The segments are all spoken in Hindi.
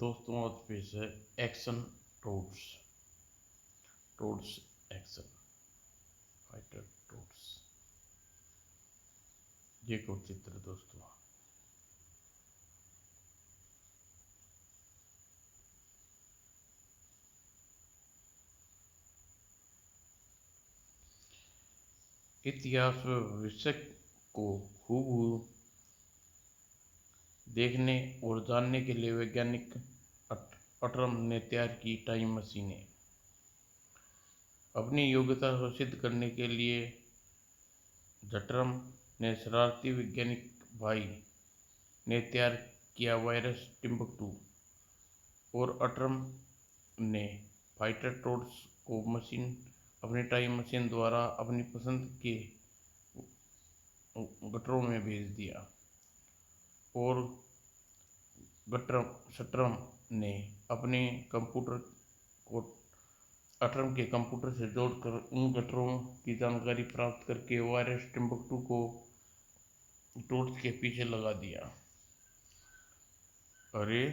दोस्तों आज पेश है action toads toads action fighter toads. ये कुछ चित्र दोस्तों। इतिहास व भविष्य को हूबहू देखने और जानने के लिए वैज्ञानिक अटरम ने तैयार की टाइम मशीनें। अपनी योग्यता को सिद्ध करने के लिए जटरम ने शरारती वैज्ञानिक भाई ने तैयार किया वायरस टिम्बकटू और अटरम ने फाइटर टोड्स को मशीन अपनी टाइम मशीन द्वारा अपनी पसंद के गटरों में भेज दिया और शटरम ने अपने कंप्यूटर को अटरम के कंप्यूटर से जोड़कर उन गटरों की जानकारी प्राप्त करके वायरस टिम्बकटू को टोड्स के पीछे लगा दिया। अरे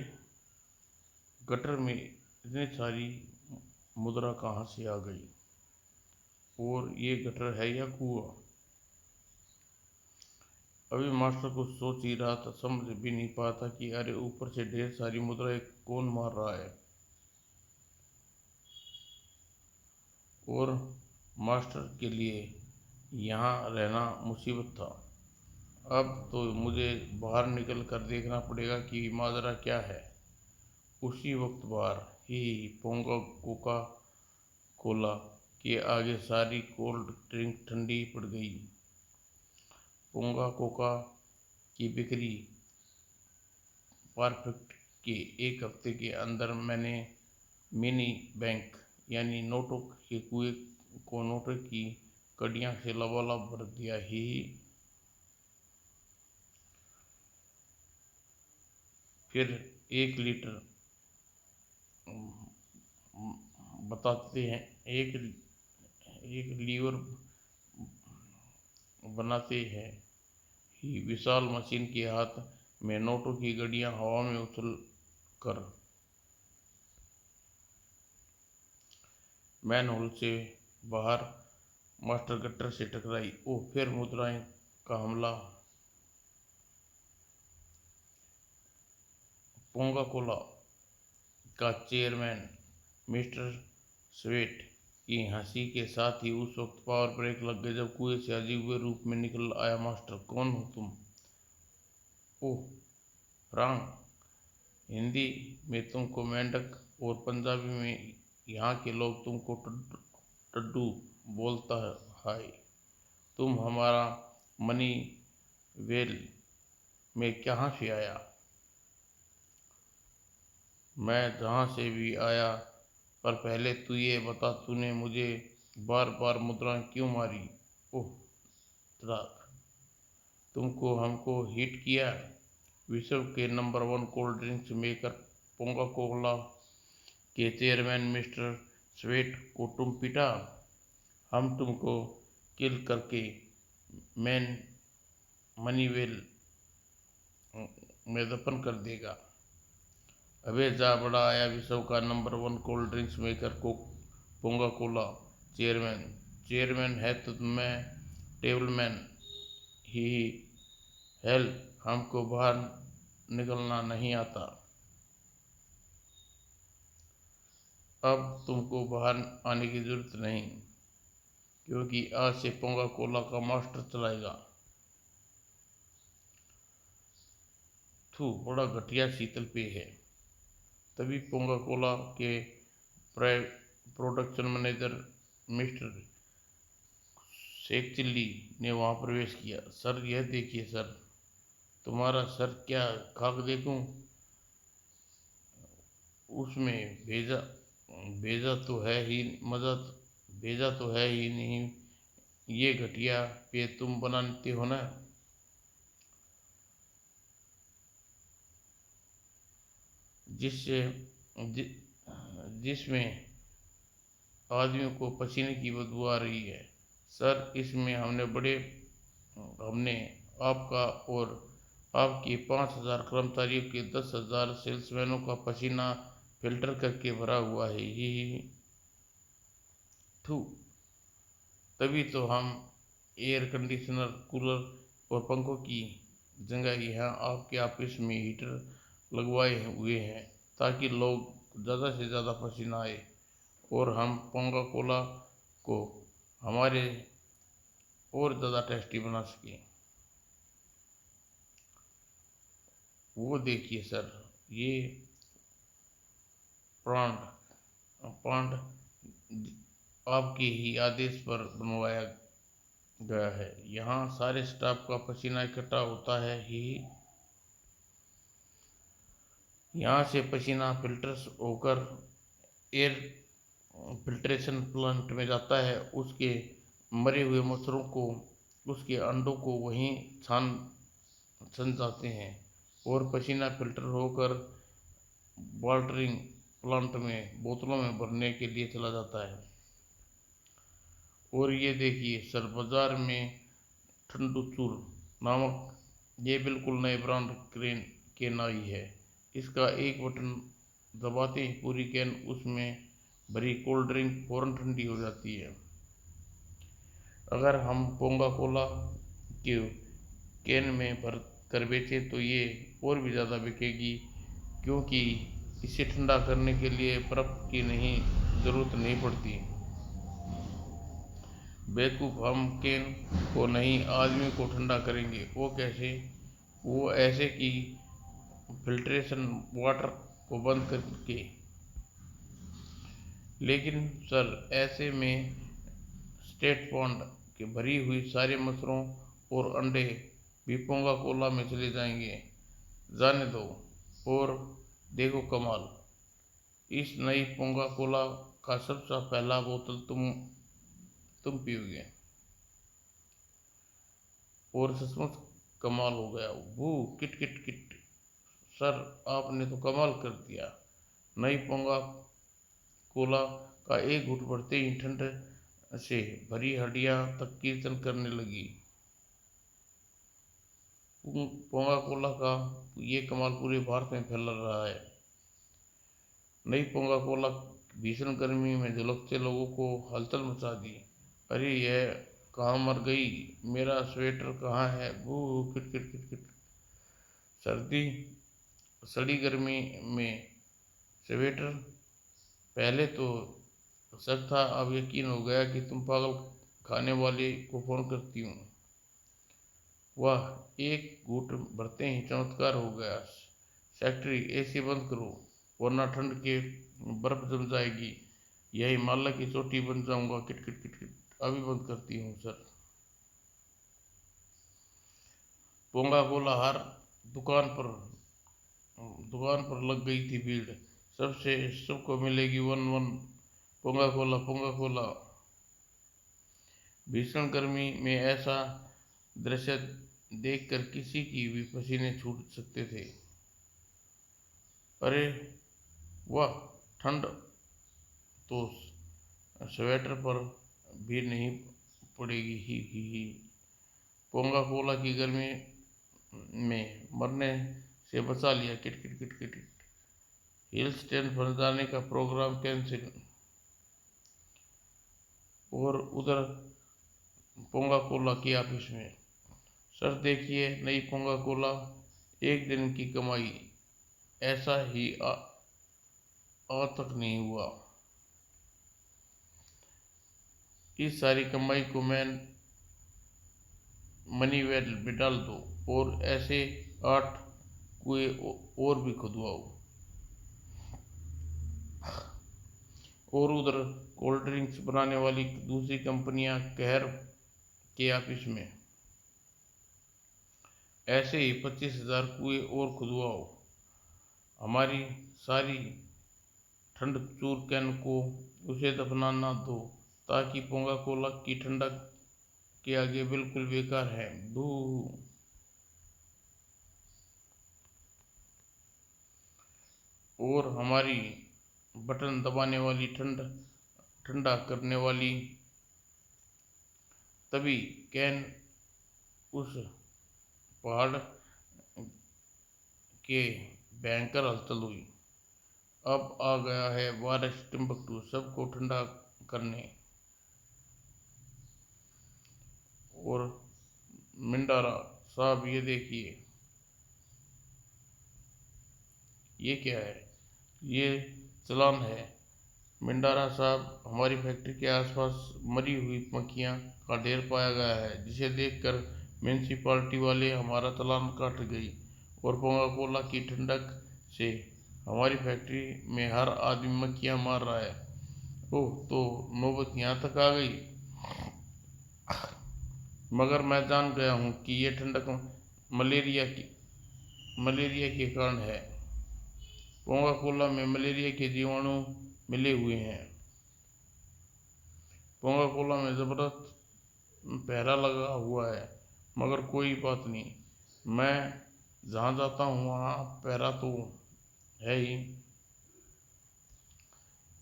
गटर में इतनी सारी मुद्रा कहाँ से आ गई? और ये गटर है या कुआं? अभी मास्टर कुछ सोच ही रहा था, समझ भी नहीं पाता कि अरे ऊपर से ढेर सारी मुद्राएं कौन मार रहा है। और मास्टर के लिए यहाँ रहना मुसीबत था। अब तो मुझे बाहर निकल कर देखना पड़ेगा कि माजरा क्या है। उसी वक्त बाहर ही पोंगा कोका कोला के आगे सारी कोल्ड ड्रिंक ठंडी पड़ गई। पोंगा कोका की बिक्री परफेक्ट के एक हफ्ते के अंदर मैंने मिनी बैंक यानी नोटों के कुएं को नोटों की कड़ियाँ से लबालब भर दिया ही। फिर 1 लीटर बताते हैं एक लीवर बनाते हैं ही विशाल मशीन के हाथ में नोटों की गड्डियां हवा में उछल कर मैनहोल से बाहर मास्टर गट्टर से टकराई। ओ फिर मुद्राएं का हमला। पोंगा कोला का चेयरमैन मिस्टर स्वेट की हंसी के साथ ही उस वक्त पावर ब्रेक लग गए जब कुएं से अजीब हुए रूप में निकल आया मास्टर। कौन हो तुम? ओह फ्रांक, हिंदी में तुमको मेंढक और पंजाबी में यहाँ के लोग तुमको टड्डू बोलता है। हाय, तुम हमारा मनी वेल में कहाँ से आया? मैं जहाँ से भी आया, पर पहले तू ये बता तूने मुझे बार बार मुद्राएं क्यों मारी? ओह त्राक, तुमको हमको हिट किया। विश्व के नंबर 1 कोल्ड ड्रिंक्स मेकर पोंगा कोला के चेयरमैन मिस्टर स्वेट को तुम पिटा। हम तुमको किल करके मनीवेल में दफन कर देगा। अबे जा, बड़ा आया विश्व का नंबर 1 कोल्ड ड्रिंक्स मेकर को पोंगा कोला चेयरमैन है तो मैं टेबलमैन ही। हेल, हमको बाहर निकलना नहीं आता। अब तुमको बाहर आने की जरूरत नहीं, क्योंकि आज से पोंगा कोला का मास्टर चलाएगा। थू, बड़ा घटिया शीतल पेय है। तभी पोंगा कोला के production manager mister Sheikh Chilli ने वहां प्रवेश किया। सर यह देखिए सर। तुम्हारा सर क्या खाक देखूं? उसमें भेजा तो है ही मजा, भेजा तो है ही नहीं। ये घटिया पे तुम बनाते हो ना, जिसमें आदमियों को पसीने की बदबू आ रही है। सर इसमें हमने आपका और आपके 5,000 कर्मचारियों के 10,000 सेल्समैनों का पसीना फिल्टर करके भरा हुआ है। ये थू तभी तो हम एयर कंडीशनर, कूलर और पंखों की जगह यहाँ आपके ऑफिस में हीटर लगवाए हुए हैं, ताकि लोग ज़्यादा से ज़्यादा पसीना आए और हम कोका कोला को हमारे और ज़्यादा टेस्टी बना सकें। वो देखिए सर, ये प्लांट प्लांट आपके ही आदेश पर बनवाया गया है। यहाँ सारे स्टाफ का पसीना इकट्ठा होता है ही। यहाँ से पसीना फिल्टर्स होकर एयर फिल्ट्रेशन प्लांट में जाता है। उसके मरे हुए मच्छरों को, उसके अंडों को वहीं सन जाते हैं और पसीना फिल्टर होकर वाटरिंग प्लांट में बोतलों में भरने के लिए चला जाता है। और ये देखिए सर, बाजार में ठंडू चूर नामक ये बिल्कुल नए ब्रांड क्रेन कैन आई है। इसका एक बटन दबाते ही पूरी कैन उसमें भरी कोल्ड ड्रिंक फौरन ठंडी हो जाती है। अगर हम कोका कोला के कैन में भर कर बेचें तो ये और भी ज़्यादा बिकेगी, क्योंकि इसे ठंडा करने के लिए बर्फ की ज़रूरत नहीं पड़ती। बेवकूफ़, हम कैन को नहीं, आदमी को ठंडा करेंगे। वो कैसे? वो ऐसे कि फिल्ट्रेशन वाटर को बंद करके। लेकिन सर, ऐसे में स्टेट पॉन्ड के भरी हुई सारे मच्छरों और अंडे भी कोका कोला में चले जाएंगे। जाने दो और देखो कमाल। इस नई कोका कोला का सबसे पहला बोतल तुम पियोगे और सचमुच कमाल हो गया। वो किट किट किट। सर, आपने तो कमाल कर दिया। नई कोका कोला का एक घूंट भरते ही ठंड से भरी हड्डियां तक कीर्तन करने लगी। कोका कोला का ये कमाल पूरे भारत में फैल रहा है। नई कोका कोला भीषण गर्मी में झुलसते लोगों को हलचल मचा दी। अरे यह कहाँ मर गई? मेरा स्वेटर कहाँ है? वो किट किट किट किट। सर्दी सड़ी गर्मी में स्वेटर पहले तो शक था, अब यकीन हो गया कि तुम पागल खाने वाले को फोन करती हूँ। वाह, एक घूंट भरते ही चमत्कार हो गया। सेक्रेटरी, एसी बंद करो वरना ठंड के बर्फ जम जाएगी। यह हिमालय की चोटी बन जाऊंगा। Kit kit kit kit. अभी बंद करती हूँ सर। कोका कोला हर दुकान पर लग गई थी भीड़। सबको मिलेगी one one Coca Cola, Coca Cola. भीषण गर्मी में ऐसा दृश्य देखकर किसी की भी पसीने छूट सकते थे। अरे वाह, ठंड तो स्वेटर पर भी नहीं पड़ेगी ही। कोका कोला की गर्मी में मरने से बचा लिया। Kit kit kit kit. Hill station पर जाने का प्रोग्राम कैंसिल। और उधर कोका कोला की ऑफिस में, सर देखिए नई कोका कोला, एक दिन की कमाई। ऐसा ही तक नहीं हुआ। इस सारी कमाई को मैं मनी वेल में डाल दो और ऐसे 8 कुएं और भी खुदवाओ। और उधर कोल्ड ड्रिंक्स बनाने वाली दूसरी कंपनियां कहर के ऑफिस में ऐसे ही 25,000 कुएं और खुदवाओ। हमारी सारी ठंड चूर कैन को उसे दफना दो, ताकि कोका कोला की ठंडक के आगे बिल्कुल बेकार है। बू। और हमारी बटन दबाने वाली ठंडा करने वाली तभी कैन उस पहाड़ के भयंकर हलचल हुई। अब आ गया है वारिस टिम्बकटू सबको ठंडा करने। और मिंडारा साहब ये देखिए, ये क्या है? ये चालान है। मिंडारा साहब, हमारी फैक्ट्री के आसपास मरी हुई मक्खियां का ढेर पाया गया है, जिसे देखकर म्यूनिसिपालिटी वाले हमारा चालान काट गई और कोका कोला की ठंडक से हमारी फैक्ट्री में हर आदमी मक्खियां मार रहा है। ओह, तो नौबत यहाँ तक आ गई। मगर मैं जान गया हूँ कि ये ठंडक मलेरिया के कारण है। कोका कोला में मलेरिया के जीवाणु मिले हुए हैं। कोका कोला में जबरदस्त पहरा लगा हुआ है, मगर कोई बात नहीं, मैं जहाँ जाता हूँ वहाँ पहरा तो है ही।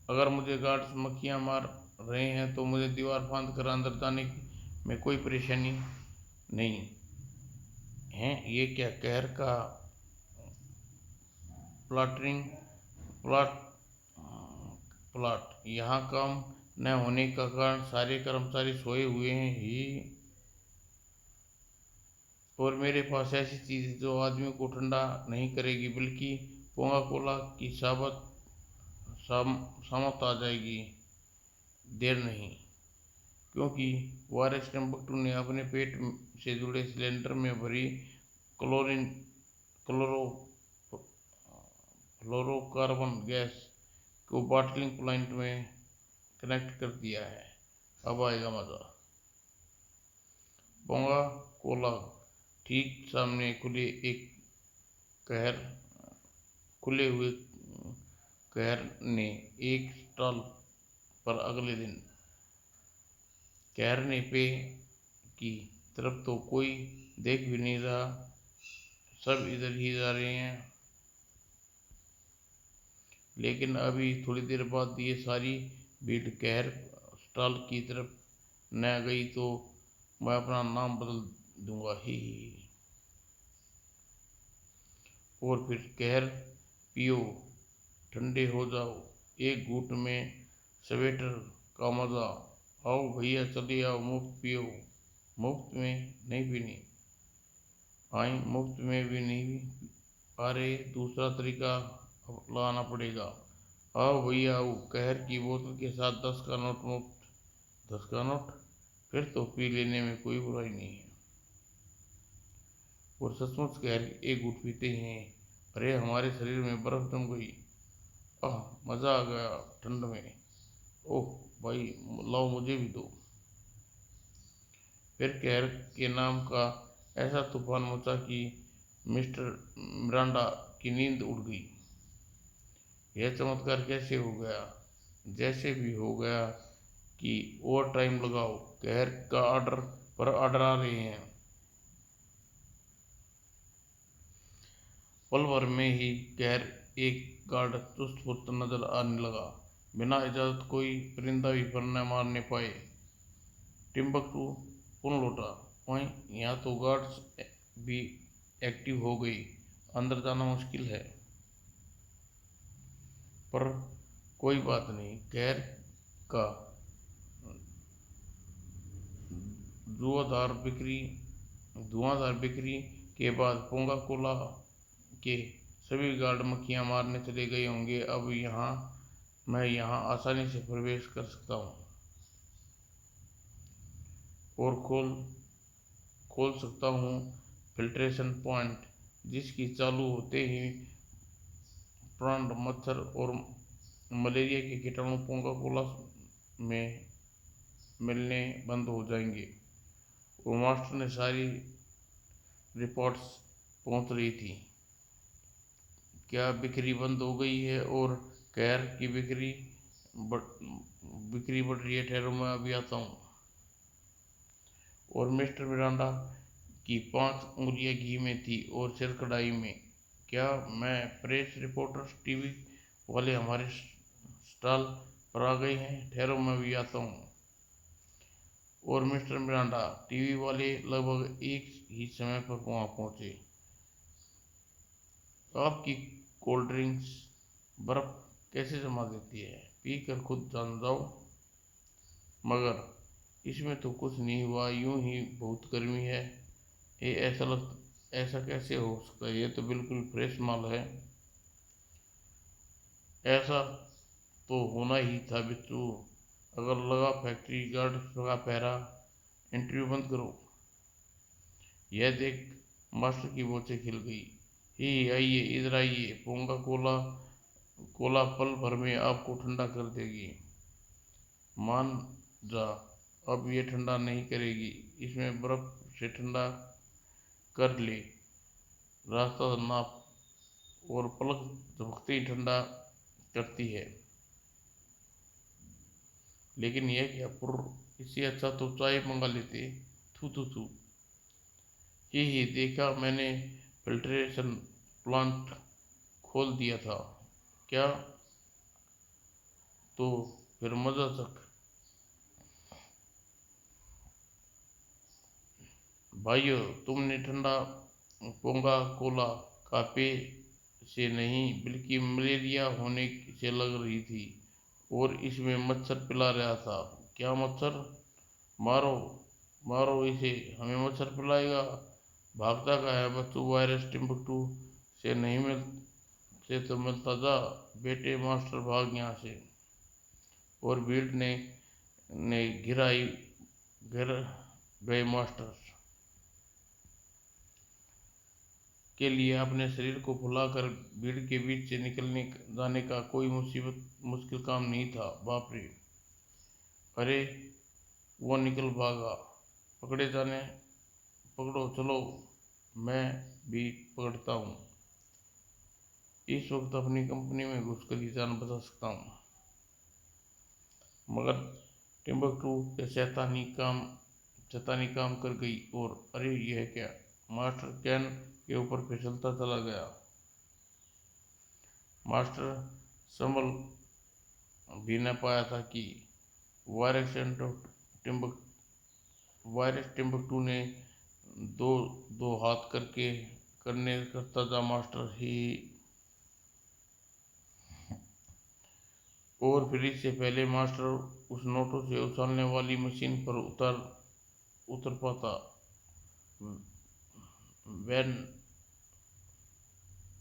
अगर मुझे गार्ड्स मक्खियाँ मार रहे हैं तो मुझे दीवार फांद कर अंदर जाने में कोई परेशानी नहीं है। ये क्या कहर का प्लाटरिंग प्लाट प्लाट यहाँ काम न होने का कारण सारे कर्मचारी सोए हुए हैं ही, और मेरे पास ऐसी चीज़ है जो आदमियों को ठंडा नहीं करेगी बल्कि कोका कोला की सामत आ जाएगी। देर नहीं, क्योंकि वारिस टिम्बकटू ने अपने पेट से जुड़े सिलेंडर में भरी क्लोरीन क्लोरो फ्लोरोकार्बन गैस को बॉटलिंग प्लांट में कनेक्ट कर दिया है। अब आएगा मजा। कोका कोला ठीक सामने कहर खुले हुए कहर ने एक स्टॉल पर अगले दिन कहरने पे की तरफ तो कोई देख भी नहीं रहा, सब इधर ही जा रहे हैं। लेकिन अभी थोड़ी देर बाद ये सारी भीड़ कहर स्टॉल की तरफ न गई तो मैं अपना नाम बदल दूंगा ही। और फिर कहर पियो, ठंडे हो जाओ, एक घूंट में स्वेटर का मजा, आओ भैया चले आओ, मुफ्त पियो। मुफ्त में नहीं पीनी आई, मुफ्त में भी नहीं आ रहे, दूसरा तरीका लगाना पड़ेगा। आओ भैया आओ, कहर की बोतल के साथ 10 का नोट मुफ्त। 10 का नोट? फिर तो पी लेने में कोई बुराई नहीं है। और सचमुच कहर एक घूंट पीते ही हैं, अरे हमारे शरीर में बर्फ जम गई। आह, मजा आ गया ठंड में। ओह भाई, लाओ मुझे भी दो। फिर कहर के नाम का ऐसा तूफान मचा कि मिस्टर मिरांडा की नींद उड़ गई। यह चमत्कार कैसे हो गया? जैसे भी हो गया कि ओवर टाइम लगाओ, कहर का ऑर्डर पर ऑर्डर आ रहे हैं। पल भर में ही कहर एक गार्ड चुस्त फुर्त नजर आने लगा। बिना इजाजत कोई परिंदा भी पर न मारने पाए। टिम्बकटू पुनः लौटा। वहीं यहाँ तो गार्ड्स भी एक्टिव हो गई, अंदर जाना मुश्किल है। पर कोई बात नहीं, कहर का धुआंधार बिक्री के बाद कोका कोला के सभी गार्ड मक्खियां मारने चले गए होंगे। अब मैं यहाँ आसानी से प्रवेश कर सकता हूँ और खोल सकता हूँ फिल्ट्रेशन पॉइंट, जिसकी चालू होते ही प्राण मच्छर और मलेरिया के कीटाणु कोका कोला में मिलने बंद हो जाएंगे। वो मास्टर ने सारी रिपोर्ट्स पहुंच रही थी। क्या बिक्री बंद हो गई है? और कहर की बिक्री बढ़ रही है। ठहरो, मैं अभी आता हूँ। और मिस्टर मिरांडा की 5 उंगलियां घी में थी और सिर कढ़ाई में। क्या मैं प्रेस रिपोर्टर्स टीवी वाले हमारे स्टॉल पर आ गए हैं? ठहरो, मैं भी आता हूँ। और मिस्टर मिरांडा टीवी वाले लगभग एक ही समय पर वहाँ पहुँचे। आपकी कोल्ड ड्रिंक्स बर्फ कैसे जमा देती है, पी कर खुद जान जाओ। मगर इसमें तो कुछ नहीं हुआ, यूं ही बहुत गर्मी है। ये ऐसा कैसे हो सकता है, ये तो बिल्कुल फ्रेश माल है। ऐसा तो होना ही था बिच्छू, अगर लगा फैक्ट्री गार्ड लगा पहरा। इंटरव्यू बंद करो। यह देख मास्टर की बोचे खिल गई। ही आइए, इधर आइए, पोंगा कोला कोला पल भर में आपको ठंडा कर देगी। मान जा, अब ये ठंडा नहीं करेगी, इसमें बर्फ से ठंडा कर ले। रास्ता नाप और पलक झपकते ही ठंडा करती है। लेकिन यह क्या पुर, इससे अच्छा तो चाय मंगा लेते। थू थू थू। ही देखा मैंने, फिल्ट्रेशन प्लांट खोल दिया था क्या? तो फिर मजा चख। भाइयों, तुमने ठंडा पोंगा कोला का पे से नहीं बल्कि मलेरिया होने से लग रही थी, और इसमें मच्छर पिला रहा था। क्या मच्छर? मारो, मारो इसे, हमें मच्छर पिलाएगा। भागता का है बच्चों, वायरस टिम्बकटू से नहीं मिल से तो मिलता जा। बेटे मास्टर भाग यहाँ से। और भीड़ ने घिर गए मास्टर के लिए। अपने शरीर को फुलाकर भीड़ के बीच से निकलने जाने का कोई मुश्किल काम नहीं था। बाप रे, अरे वो निकल भागा। पकड़े जाने, पकड़ो, चलो मैं भी पकड़ता हूँ। इस वक्त अपनी कंपनी में घुसकर ही जान बचा सकता हूँ। मगर टिम्बकटू के शैतानी काम कर गई। और अरे यह क्या, मास्टर कैन के ऊपर फिसलता चला गया। मास्टर संभल भी न पाया था कि वायरस टिम्बक वायरस टिम्बकटू ने दो दो हाथ करता था मास्टर ही। और फिर इससे पहले मास्टर उस नोटों से उछालने वाली मशीन पर उतर पाता। वैन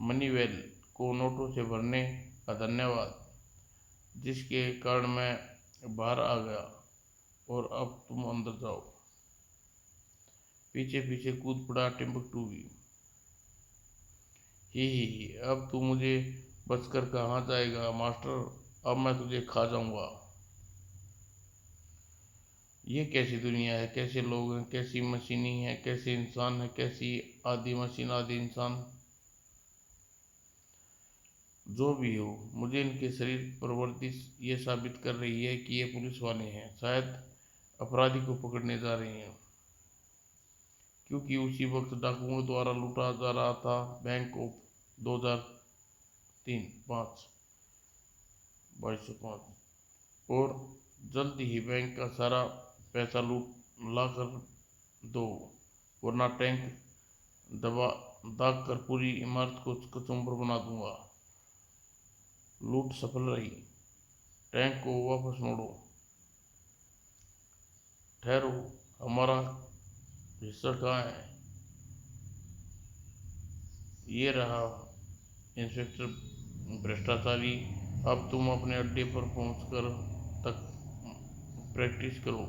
मनीवेल को नोटों से भरने का धन्यवाद, जिसके कारण मैं बाहर आ गया। और अब तुम अंदर जाओ। पीछे पीछे कूद पड़ा टिम्बकटू भी। ही, अब तू मुझे बचकर कहाँ जाएगा मास्टर, अब मैं तुझे खा जाऊंगा। ये कैसी दुनिया है, कैसे लोग हैं, कैसी मशीनी है, कैसे इंसान है, कैसी आधी मशीन आधी इंसान। जो भी हो, मुझे इनके शरीर पर वर्दी ये साबित कर रही है कि ये पुलिस वाले हैं, शायद अपराधी को पकड़ने जा रहे हैं। क्योंकि उसी वक्त डाकुओं द्वारा लूटा जा रहा था बैंक ऑफ 2003-5 2205। और जल्द ही बैंक का सारा पैसा लूट ला कर दो, वरना टैंक दबा दाग कर पूरी इमारत को कचूमर बना दूंगा। लूट सफल रही, टैंक को वापस मोड़ो। ठहरो, हमारा हिस्सा कहाँ है? ये रहा इंस्पेक्टर भ्रष्टाचारी। अब तुम अपने अड्डे पर पहुंचकर तक प्रैक्टिस करो,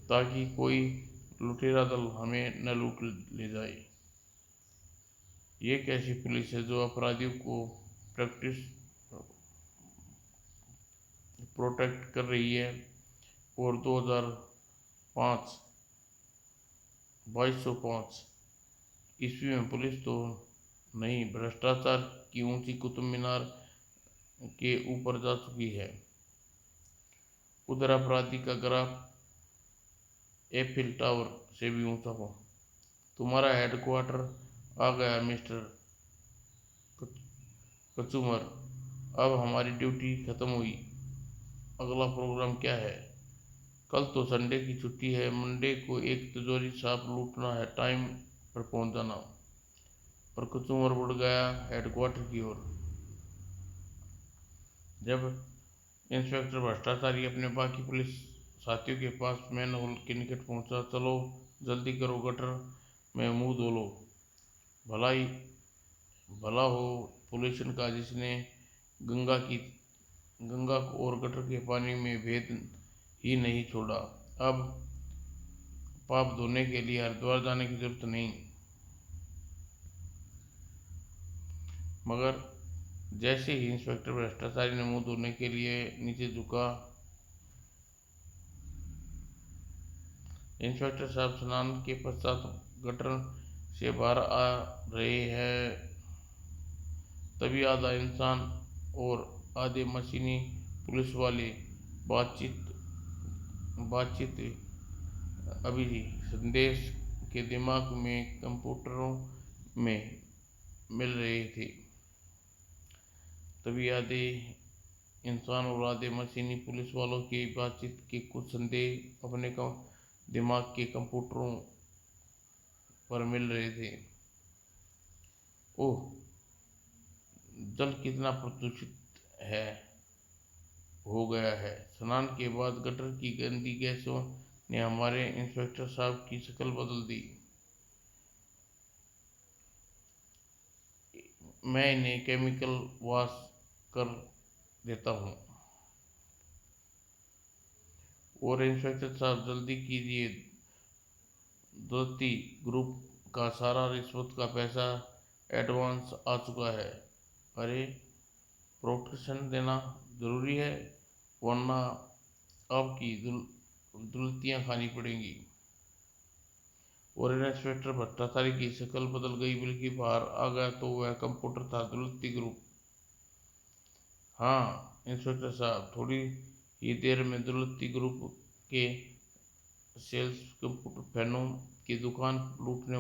ताकि कोई लुटेरा दल हमें न लूट ले जाए। ये कैसी पुलिस है जो अपराधियों को प्रैक्टिस प्रोटेक्ट कर रही है? और 2005 2205 ईस्वी में पुलिस तो नहीं, भ्रष्टाचार की ऊंची कुतुब मीनार के ऊपर जा चुकी है। उधर अपराधी का ग्राफ एफिल टावर से भी ऊंचा हो। तुम्हारा हेडक्वार्टर आ गया मिस्टर कचूमर। अब हमारी ड्यूटी खत्म हुई। अगला प्रोग्राम क्या है? कल तो संडे की छुट्टी है, मंडे को एक तिजोरी साफ लूटना है, टाइम पर पहुंच जाना। और कचूमर बढ़ गया हेडक्वार्टर की ओर। जब इंस्पेक्टर भ्रष्टाचारी अपने बाकी पुलिस साथियों के पास मैन होल के निकट पहुंचा। चलो जल्दी करो, गटर में मुंह धो लो। भला हो पोल्यूशन का जिसने गंगा और गटर के पानी में भेद ही नहीं छोड़ा। अब पाप धोने के लिए हरिद्वार जाने की जरूरत नहीं। मगर जैसे ही इंस्पेक्टर भ्रष्टाचारी ने मुंह धोने के लिए नीचे झुका, इंस्पेक्टर साहब स्नान के पश्चात गटर से बाहर आ रहे हैं, तभी आधा इंसान और आधे मशीनी पुलिस वाले बातचीत अभी संदेश के दिमाग में कंप्यूटरों में मिल रहे थे। तभी आधे इंसान और आधे मशीनी पुलिस वालों की बातचीत के कुछ संदेश अपने दिमाग के कंप्यूटरों पर मिल रहे थे। ओह, जल कितना प्रदूषित हो गया है। स्नान के बाद गटर की गंदी गैसों ने हमारे इंस्पेक्टर साहब की शक्ल बदल दी। मैं इन्हें केमिकल वॉश कर देता हूँ। और इंस्पेक्टर साहब जल्दी कीजिए, दोस्ती ग्रुप का सारा रिश्वत का पैसा एडवांस आ चुका है। अरे, प्रोटेक्शन देना जरूरी है, वरना आपकी दुलतियाँ खानी पड़ेंगी। और इंस्पेक्टर भट्टाचार्य की शक्ल बदल गई, बल्कि बाहर आ गया तो वह कंप्यूटर था। दुलती ग्रुप। हाँ इंस्पेक्टर साहब, थोड़ी ही देर में दुलती ग्रुप के सेल्स कंप्यूटर फैनों की दुकान लूटने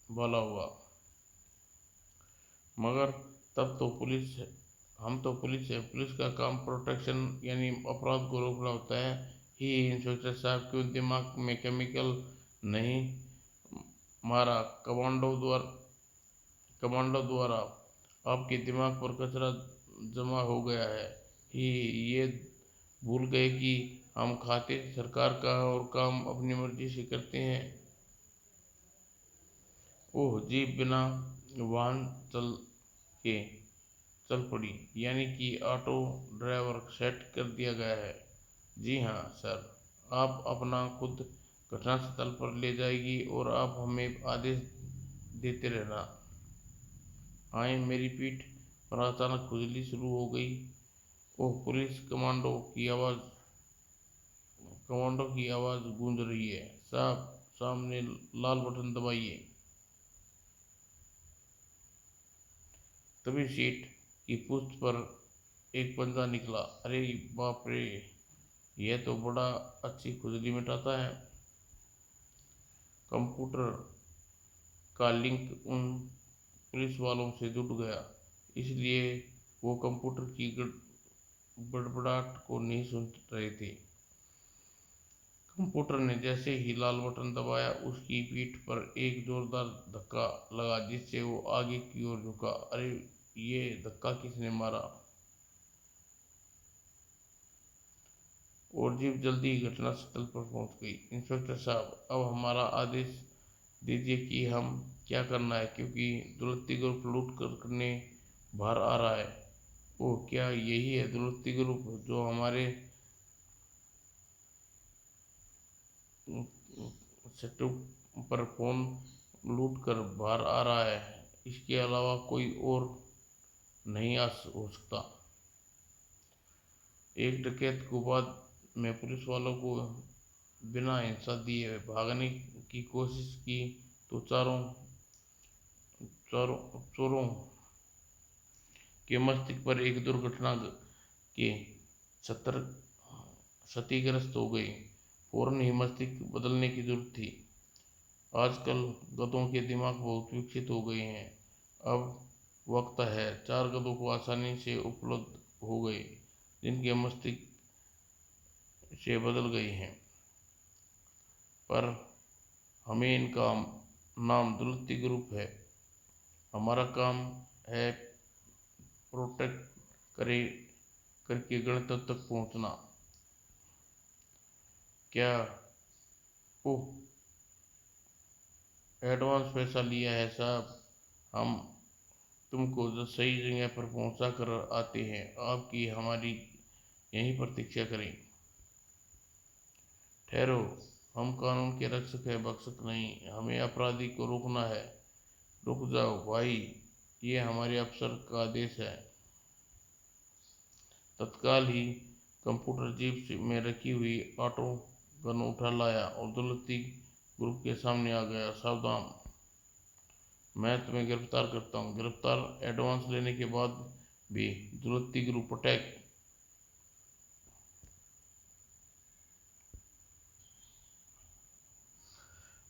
वाला हुआ। मगर तब तो हम तो पुलिस है। पुलिस का काम प्रोटेक्शन यानी अपराध को रोकना होता है ही। इंस्पेक्टर साहब क्यों दिमाग में केमिकल नहीं मारा? कमांडो द्वारा आपके दिमाग पर कचरा जमा हो गया है ही। ये भूल गए कि हम खाते सरकार का और काम अपनी मर्जी से करते हैं। ओह, जीप बिना वाहन के चल पड़ी, यानी कि ऑटो ड्राइवर सेट कर दिया गया है। जी हाँ सर, आप अपना खुद घटनास्थल पर ले जाएगी और आप हमें आदेश देते रहना। आए, मेरी पीठ पर अचानक खुजली शुरू हो गई। ओह, पुलिस कमांडो की आवाज़ गूंज रही है। साहब, सामने लाल बटन दबाइए। तभी सीट की पुष्ट पर एक पंजा निकला। अरे बाप रे, यह तो बड़ा अच्छी खुजली मिटाता है। कंप्यूटर का लिंक उन पुलिस वालों से जुड़ गया, इसलिए वो कंप्यूटर की बड़बड़ाहट को नहीं सुन रहे थे। कंप्यूटर ने जैसे ही लाल बटन दबाया, उसकी पीठ पर एक जोरदार धक्का लगा, जिससे वो आगे की ओर झुका। अरे, ये धक्का किसने मारा? और जीप जल्दी ही घटनास्थल पर पहुंच गई। इंस्पेक्टर साहब, अब हमारा आदेश दीजिए कि हम क्या करना है, क्योंकि दुलत्ती ग्रुप लूट करने बाहर आ रहा है। ओह, क्या यही है दुलत्ती ग्रुप जो हमारे सेटअप पर फोन लूट कर बाहर आ रहा है? इसके अलावा कोई और नहीं हो सकता। एक डकैत को बाद में पुलिस वालों को बिना हिंसा दिए भागने की कोशिश की तो चोरों के मस्तिष्क पर एक दुर्घटना के छत्र क्षतिग्रस्त हो गई। फौरन ही मस्तिष्क बदलने की जरूरत थी। आजकल गधों के दिमाग बहुत विकसित हो गए हैं। अब वक्त है, 4 गधों को आसानी से उपलब्ध हो गए जिनके मस्तिष्क से बदल गए हैं। पर हमें इनका नाम दुलत्ती ग्रुप है हमारा काम है प्रोटेक्ट करे करके गणतंत्र तक पहुंचना। क्या? ओह, एडवांस पैसा लिया है साहब। हम तुमको जो सही जगह पर पहुंचा कर आते हैं, आपकी हमारी यहीं प्रतीक्षा करें। ठहरो, हम कानून के रक्षक हैं, भक्षक नहीं। हमें अपराधी को रोकना है। रुक जाओ भाई, ये हमारे अफसर का आदेश है। तत्काल ही कंप्यूटर जीप में रखी हुई ऑटो गन उठा लाया और दुलत्ती ग्रुप के सामने आ गया। सावधान, मैं तुम्हें गिरफ्तार करता हूँ। गिरफ्तार? एडवांस लेने के बाद भी? दुलत्ती ग्रुप अटैक।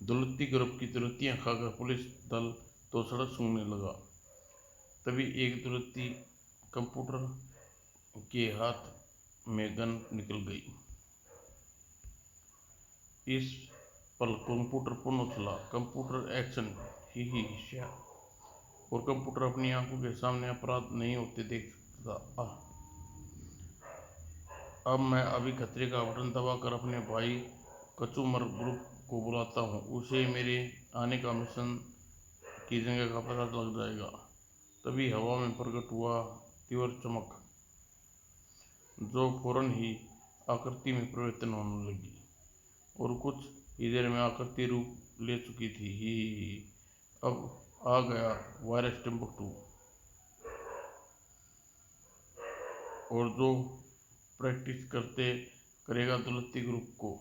दुलत्ती ग्रुप की दुलत्तियां खाकर पुलिस दल तो सड़क सूंघने लगा। तभी एक दुलत्ती कंप्यूटर के हाथ में गन निकल गई। इस पल कंप्यूटर पुनः उछला। कंप्यूटर एक्शन, ही श्या। और कंप्यूटर अपनी आंखों के सामने अपराध नहीं होते देखता। अब मैं अभी खतरे का बटन दबाकर अपने भाई कचूमर ग्रुप को बुलाता हूँ। उसे मेरे आने का मिशन की जगह का पता लग जाएगा। तभी हवा में प्रकट हुआ तीव्र चमक, जो फौरन ही आकृति में परिवर्तन होने लगी और कुछ ही देर में आकृति रूप ले चुकी थी। ही अब आ गया वायरस टिम्बकटू, और जो प्रैक्टिस करते करेगा दुलत्ती ग्रुप को,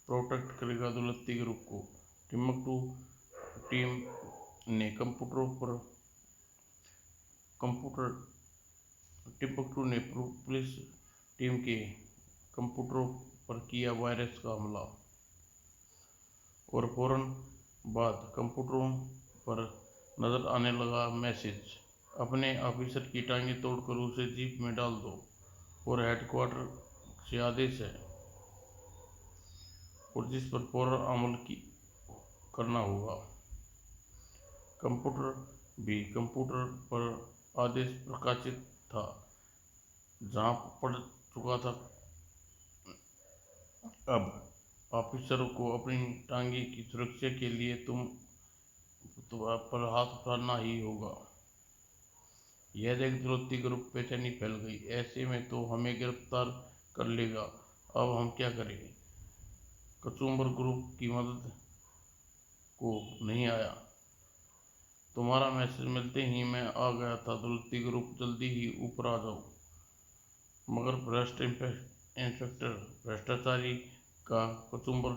प्रोटेक्ट करेगा दुलत्ती ग्रुप को। टिम्बकटू टीम ने टिम्बकटू ने पुलिस टीम के कंप्यूटरों पर किया वायरस का हमला, और फौरन बाद कंप्यूटरों पर नजर आने लगा मैसेज, अपने ऑफिसर की टांगें तोड़कर उसे जीप में डाल दो, और हेडक्वार्टर से आदेश है, और जिस पर फौरन अमल करना होगा। कंप्यूटर पर आदेश प्रकाशित था, जहां पढ़ चुका था, अब ऑफिसरों को अपनी टांगे की सुरक्षा के लिए तुम पर हाथ उठाना ही होगा। यह देख द्रौपदी ग्रुप बेचैनी फैल गई। ऐसे में तो हमें गिरफ्तार कर लेगा। अब हम क्या करें? कचूमर ग्रुप की मदद को नहीं आया। तुम्हारा मैसेज मिलते ही मैं आ गया था। द्रौपदी ग्रुप, जल्दी ही ऊपर आ जाओ। मगर भ्रष्ट इंस्पेक्टर, भ्रष्टाचारी का कचूमर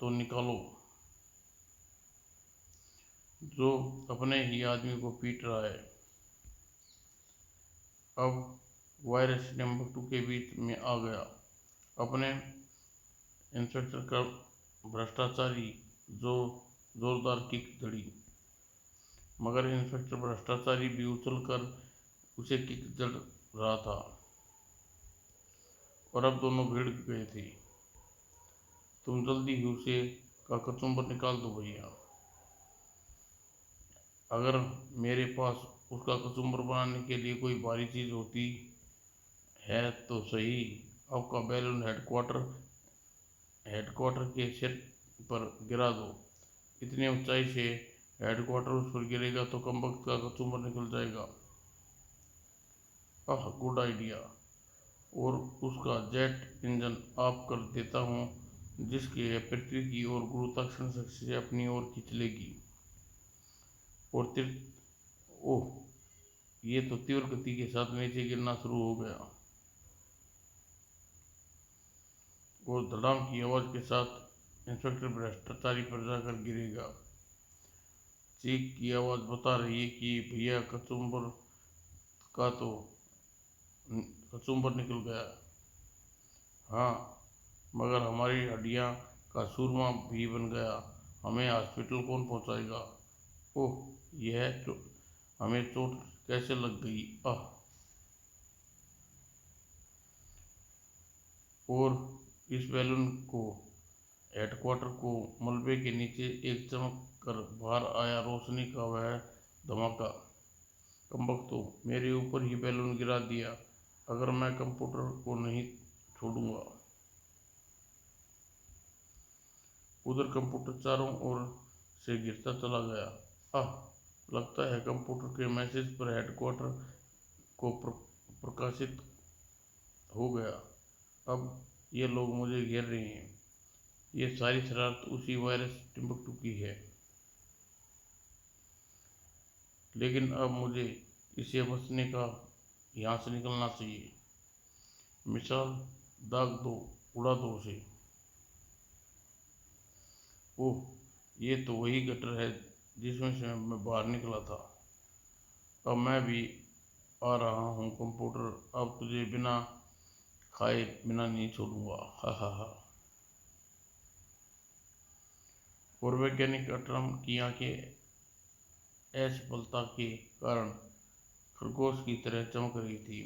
तो निकालो, जो अपने ही आदमी को पीट रहा है। अब वायरस नंबर 2 के बीच में आ गया। अपने इंस्पेक्टर का भ्रष्टाचारी, जो जोरदार किक जड़ी, मगर इंस्पेक्टर भ्रष्टाचारी भी उछल कर उसे किक जड़ रहा था, और अब दोनों भिड़ गए थे। तुम जल्दी ही उसे का कचुम्बर निकाल दो भैया। अगर मेरे पास उसका कचुम्बर बनाने के लिए कोई भारी चीज होती है तो सही। आपका बैलून हेडक्वार्टर के सिर पर गिरा दो। इतनी ऊंचाई से हेडक्वार्टर उस पर गिरेगा तो कमबख्त का कचुम्बर निकल जाएगा। Good idea. और उसका जेट इंजन ऑफ कर देता हूँ, जिसके पृथ्वी की ओर गुरुत्वाकर्षण शक्ति से अपनी ओर खींच लेगी। और ओह, ये तो तीव्र गति के साथ नीचे गिरना शुरू हो गया, और धड़ाम की आवाज के साथ इंस्पेक्टर भ्रष्टाचारी पर जाकर गिरेगा। चीख की आवाज बता रही है कि भैया कचुम्बर का तो कचुम्बर निकल गया। हाँ, मगर हमारी हड्डियाँ का सूरमा भी बन गया। हमें हॉस्पिटल कौन पहुँचाएगा? ओह, हमें चोट कैसे लग गई? और इस बैलून को हेडक्वार्टर को मलबे के नीचे एक चमक कर बाहर आया रोशनी का वह धमाका। कमबख्तों, मेरे ऊपर ही बैलून गिरा दिया। अगर मैं कंप्यूटर को नहीं छोड़ूंगा। उधर कंप्यूटर चारों ओर से गिरता चला गया। आह, लगता है कंप्यूटर के मैसेज पर हेडक्वार्टर को प्रकाशित हो गया। अब ये लोग मुझे घेर रहे हैं। ये सारी शरारत उसी वायरस टिम्बकटू की है। लेकिन अब मुझे इसे बचने का यहाँ से निकलना चाहिए। मिसाल, दाग दो, उड़ा दो उसे। ओह, ये तो वही गटर है जिसमें से मैं बाहर निकला था। अब मैं भी आ रहा हूँ कंप्यूटर, अब तुझे बिना खाए बिना नहीं छोड़ूंगा। हा हा हा। और वैज्ञानिक अटरम की आंखें असफलता के कारण खरगोश की तरह चमक रही थी।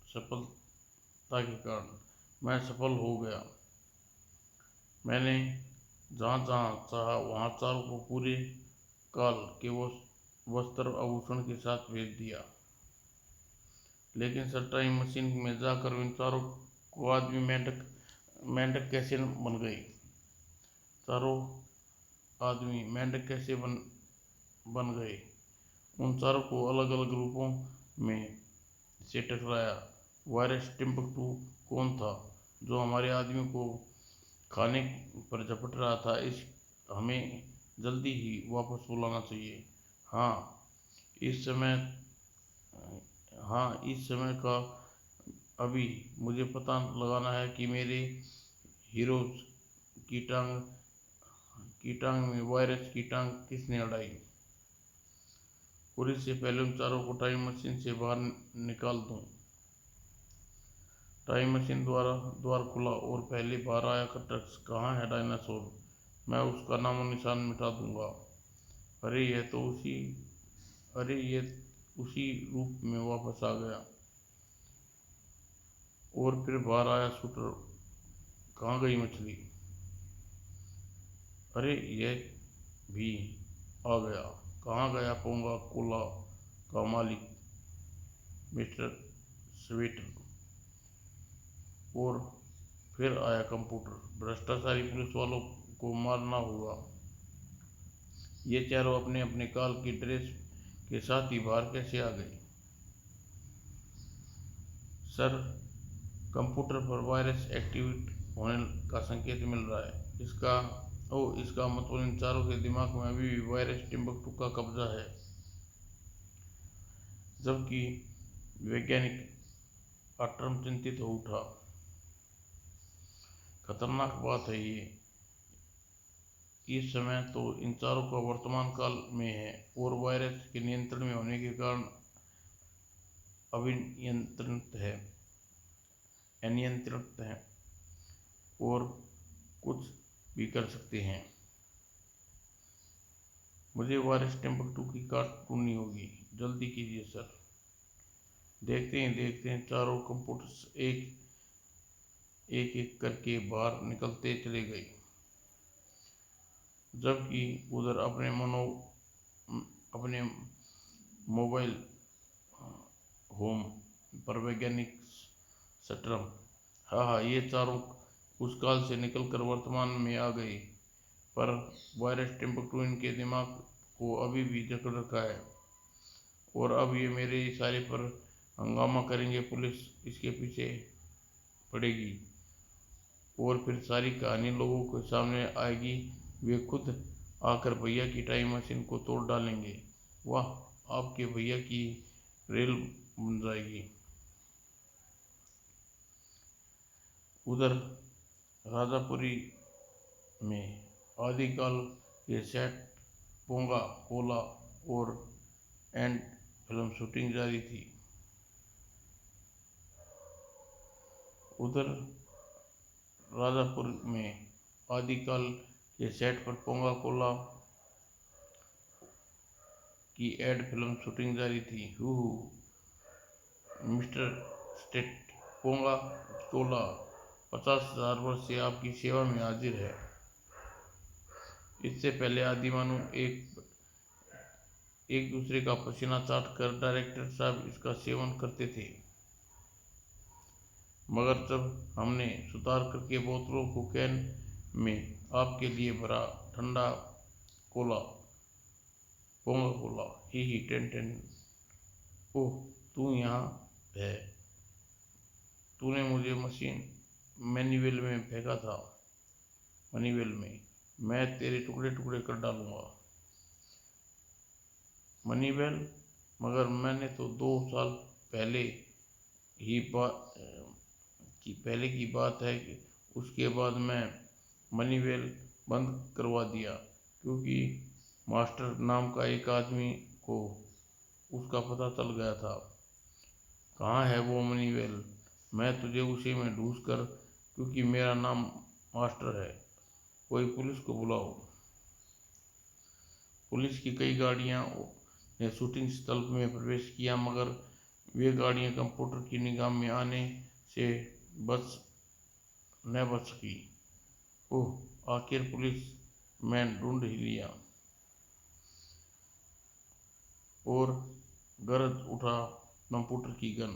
सफलता के कारण मैं सफल हो गया। मैंने जहाँ जहाँ चाहा वहाँ चारों को पूरे काल के वस्त्र आभूषण के साथ भेज दिया। लेकिन सर, टाइम मशीन में जाकर इन चारों को आदमी मेंढक मेंढक कैसे बन गए? चारों आदमी मेंढक कैसे बन गए? उन चारों को अलग अलग रूपों में से टकराया। वायरस टिम्बकटू कौन था जो हमारे आदमी को खाने पर झपट रहा था? इस हमें जल्दी ही वापस बुलाना चाहिए। हाँ, इस समय इस समय का अभी मुझे पता लगाना है कि मेरे हीरोज की टांग में वायरस की टांग किसने अड़ाई। और इससे पहले उन चारों को टाइम मशीन से बाहर निकाल दूं। टाइम मशीन द्वार खुला और पहले बाहर आया टक्स। कहाँ है डायनासोर? मैं उसका नामो निशान मिटा दूंगा। अरे ये उसी रूप में वापस आ गया। और फिर बाहर आया शूटर। कहाँ गई मछली? अरे ये भी आ गया। कहाँ गया पोंगा कोला का मालिक मिस्टर स्वेटर? और फिर आया कंप्यूटर। भ्रष्टाचारी पुलिस वालों को मारना होगा। ये चारों अपने अपने काल की ड्रेस के साथ ही बाहर कैसे आ गए? सर, कंप्यूटर पर वायरस एक्टिवेट होने का संकेत मिल रहा है। इसका मतलब इन चारों के दिमाग में अभी भी वायरस टिम्बकटू का कब्जा है। जबकि वैज्ञानिक अटरम चिंतित हो उठा। खतरनाक बात है ये। इस समय तो इन चारों का वर्तमान काल में है और वायरस के नियंत्रण में होने के कारण अनियंत्रित है और कुछ भी कर सकते हैं। मुझे वायरस टिम्बकटू की काट ढूंढनी होगी। जल्दी कीजिए सर। देखते हैं चारों कंप्यूटर्स एक एक करके बाहर निकलते चले गए। जबकि उधर अपने मोबाइल होम पर वैज्ञानिक सट्रम। हाँ, ये चारों उस काल से निकलकर वर्तमान में आ गए। पर वायरस टिम्बकटू इनके दिमाग को अभी भी जकड़ रखा है और अब ये मेरे इशारे पर हंगामा करेंगे। पुलिस इसके पीछे पड़ेगी और फिर सारी कहानी लोगों के सामने आएगी। वे खुद आकर भैया की टाइम मशीन को तोड़ डालेंगे। वाह, आपके भैया की रेल बन जाएगी। उधर राजापुरी में आदिकाल के सेट पोंगा कोला और एंड फिल्म शूटिंग जारी थी। उधर राजापुर में आदिकाल के सेट पर पोंगा कोला की एड फिल्म शूटिंग जारी थी। मिस्टर स्टेट, पोंगा कोला 50,000 वर्ष से आपकी सेवा में हाजिर है। इससे पहले आदिमानव एक एक दूसरे का पसीना चाट कर डायरेक्टर साहब इसका सेवन करते थे। मगर जब हमने सुधार करके बोतलों को कैन में आपके लिए भरा, ठंडा कोला, कोका कोला, ही टेन टेन, ओह तू यहाँ है, तूने मुझे मशीन मैनीवेल में फेंका था, मनीवेल में मैं तेरे टुकड़े टुकड़े कर डालूंगा। मनीवेल, मगर मैंने तो 2 साल पहले ही पहले की बात है कि उसके बाद मैं मनीवेल बंद करवा दिया, क्योंकि मास्टर नाम का एक आदमी को उसका पता चल गया था। कहाँ है वो मनीवेल? मैं तुझे उसी में ढूंढ कर, क्योंकि मेरा नाम मास्टर है। कोई पुलिस को बुलाओ। पुलिस की कई गाड़ियां ने शूटिंग स्थल में प्रवेश किया, मगर वे गाड़ियां कंप्यूटर की निगाह में आने से बच सकी। ओह आखिर पुलिस मैन ढूंढ ही लिया। और गरज उठा कंप्यूटर की गन।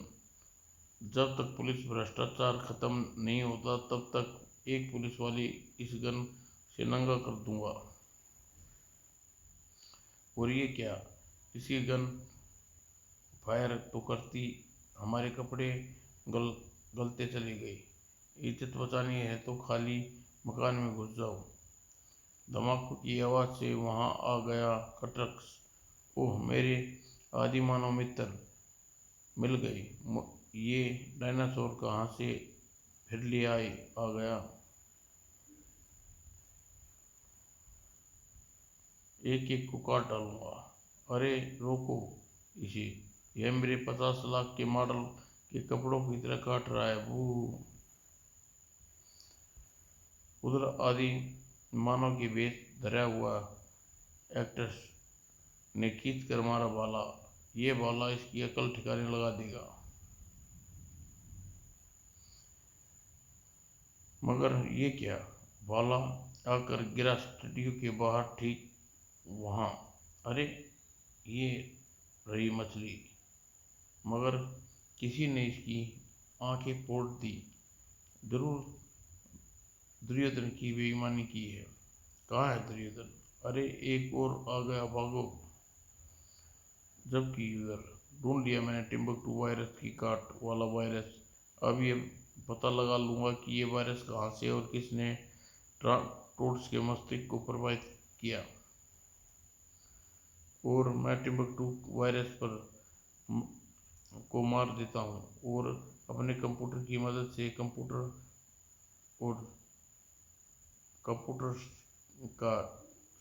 जब तक पुलिस भ्रष्टाचार खत्म नहीं होता तब तक एक पुलिस वाली इस गन से नंगा कर दूंगा। और ये क्या, इसकी गन फायर तो करती हमारे कपड़े गलते चले गए। इज्जत बचानी है तो खाली मकान में घुस जाओ। धमाके की आवाज़ से वहां आ गया कटरक्स। ओह मेरे आदि मानव मित्र मिल गए। ये डायनासोर कहाँ से फिर ले आ गया। एक एक को काट डालूंगा। अरे रोको इसे, यह मेरे 50 लाख के मॉडल के कपड़ों की तरह काट रहा है। वो उधर आदि मानव के वेश धरा हुआ एक्टर्स ने खींच कर मारा भाला। ये भाला इसकी अकल ठिकाने लगा देगा। मगर ये क्या, भाला आकर गिरा स्टूडियो के बाहर ठीक वहां। अरे ये रही मछली, मगर किसी ने इसकी आंखें फोड़ दी। जरूर दुर्योधन की बेईमानी की है। कहाँ है दुर्योधन? अरे एक और आ गया, भागो। जबकि उधर ढूंढ लिया मैंने टिम्बकटू वायरस की काट वाला वायरस। अब ये पता लगा लूंगा कि ये वायरस कहाँ से और किसने टोट्स के मस्तिष्क को प्रभावित किया। और मैं टिम्बकटू वायरस पर को मार देता हूँ और अपने कंप्यूटर की मदद से कंप्यूटर का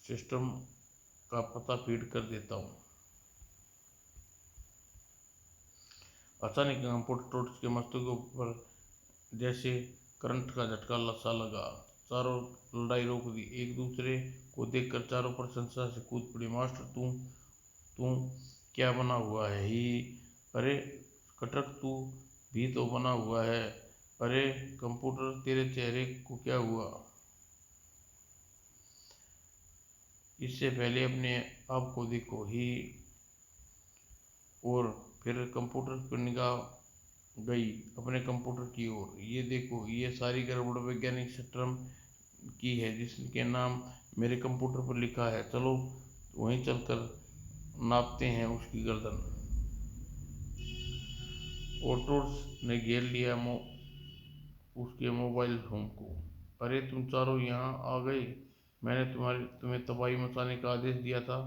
सिस्टम का पता फीड कर देता हूँ। अचानक कंप्यूटर टोट्स के मस्तिष्क पर जैसे करंट का झटका सा लगा। चारों लड़ाई रोक दी। एक दूसरे को देखकर चारों प्रशंसा से कूद पड़ी। मास्टर तू तू क्या बना हुआ है? ही अरे कटक तू भी तो बना हुआ है। अरे कंप्यूटर तेरे चेहरे को क्या हुआ? इससे पहले अपने आप को देखो। ही और फिर कंप्यूटर पर निगाह गई अपने कंप्यूटर की ओर। ये देखो, ये सारी गड़बड़ वैज्ञानिक स्ट्रम की है जिसके नाम मेरे कंप्यूटर पर लिखा है। चलो वहीं चलकर नापते हैं उसकी गर्दन। ओटोर्स ने घेर लिया उसके मोबाइल फोन को। अरे तुम चारों यहाँ आ गए। मैंने तुम्हें तबाही मचाने का आदेश दिया था।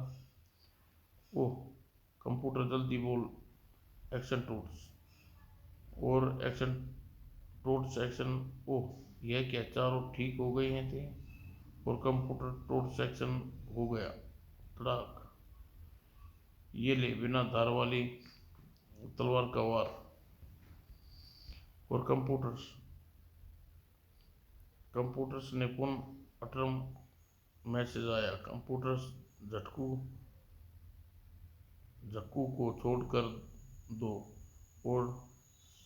ओह कंप्यूटर जल्दी बोल। एक्शन टोट्स और एक्शन टोट्स एक्शन। ओह यह क्या, चारों ठीक हो गए हैं थे और कंप्यूटर टोट्स एक्शन हो गया। तड़ाक। ये ले बिना धार वाली तलवार का वार। और कंप्यूटर्स ने पुनः अटरम मैसेज आया। कंप्यूटर्स झक्कू को छोड़कर दो और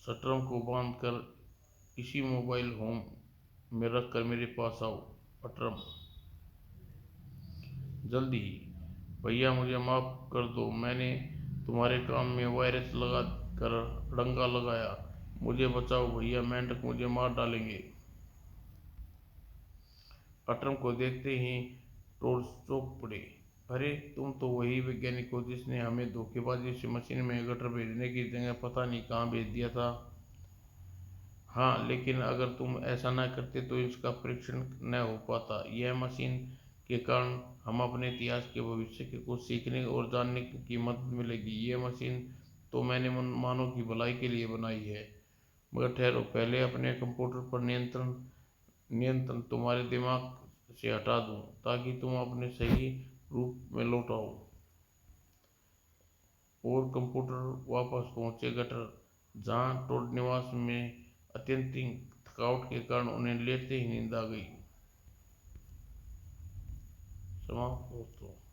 शटरम को बांध कर इसी मोबाइल होम में रखकर मेरे पास आओ। अटरम जल्दी ही। भैया मुझे माफ़ कर दो, मैंने तुम्हारे काम में वायरस लगा कर डंगा लगाया। मुझे बचाओ भैया, मेंढक मुझे मार डालेंगे। अटर्म को देखते ही टोर्स चौंक पड़े। अरे तुम तो वही वैज्ञानिक हो जिसने हमें धोखेबाजी से मशीन में गटर भेजने की जगह पता नहीं कहाँ भेज दिया था। हाँ, लेकिन अगर तुम ऐसा ना करते तो इसका परीक्षण न हो पाता। यह मशीन के कारण हम अपने इतिहास के भविष्य के कुछ सीखने और जानने की मदद मिलेगी। यह मशीन तो मैंने मानव की भलाई के लिए बनाई है। मगर ठहरो, पहले अपने कंप्यूटर पर नियंत्रण नियंत्रण तुम्हारे दिमाग से हटा दूं, ताकि तुम अपने सही रूप में लौट आओ। और कंप्यूटर वापस पहुंचे गटर, जहां टोड निवास में अत्यंत थकावट के कारण उन्हें लेटते ही नींद आ गई। समाप्त दोस्तों।